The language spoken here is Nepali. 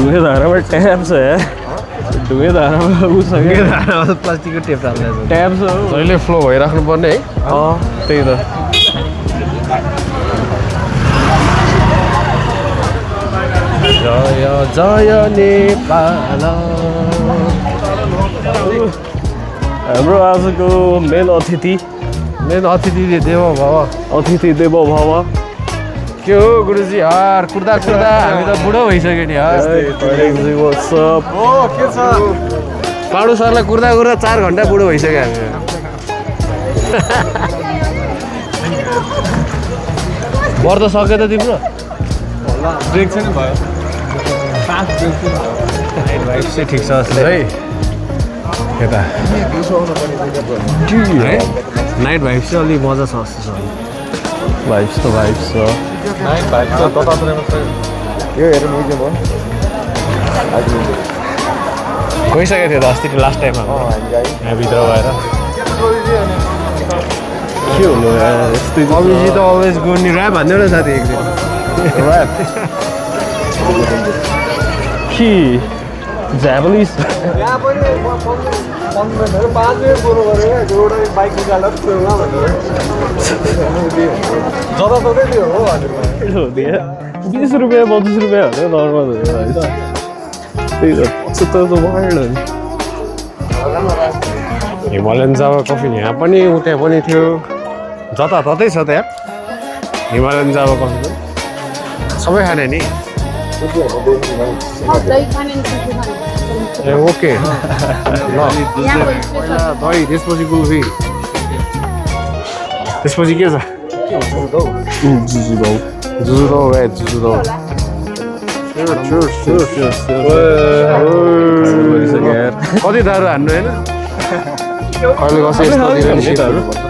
ढुङ्गे धारामा ट्याप छ यार ढुङ्गे धारामा प्लास्टिकको टेप हाल्दै ट्याप छ जहिले फ्लो भइराख्नु पर्ने है त्यही त जय जय नेपाल हाम्रो आजको मेन अतिथि देव भव अतिथि देव भव के हो गुरुजी यार कुर्दा हामी त बुढो भइसक्यो नि यार के छ पाडु सरलाई कुर्दा 4 घन्टा बुढो भइसक्यो हामी व्रत सक्यो त तिम्रो ब्रेक छैन भयो नाइट भाइब चाहिँ ठिक छ जस्तो है यता नाइट भाइब चाहिँ अलिक मजा छ जस्तो छ भाइब्स त भाइब्स छ नाइट भाइब छ दत्तात्रेयमा छ यो हेर्नु म्युजियम हो गइसकेको थियो त अस्ति लास्ट टाइममा यहाँभित्र गएर के हुनु यार यस्तै अभिजी त अलवेज गो नि ऱ्याप भन्दै न साथी एकदिन ऱ्याप के जापानिज यहाँ पनि 5 मिनट बोल्नु पऱ्यो एउटा बाइक निकालेर छेउमा भनेर जताततै त्यो हो भनेर 20 रुपियाँ 25 रुपियाँ हो नर्मल हो होइन त्यही त 75 त वाइल्ड हो नि हिमालयन जावा कफी यहाँ पनि उता पनि थियो जताततै छ त्यहाँ हिमालयन जावा कफी पनि सबै खाने नि ए ओके ल पहिला दही त्यसपछि कुल्फी त्यसपछि के छ जुजुबाउ जुजुदो जुजुदो कति दारू हान्नु होइन अहिले कसै यस्तो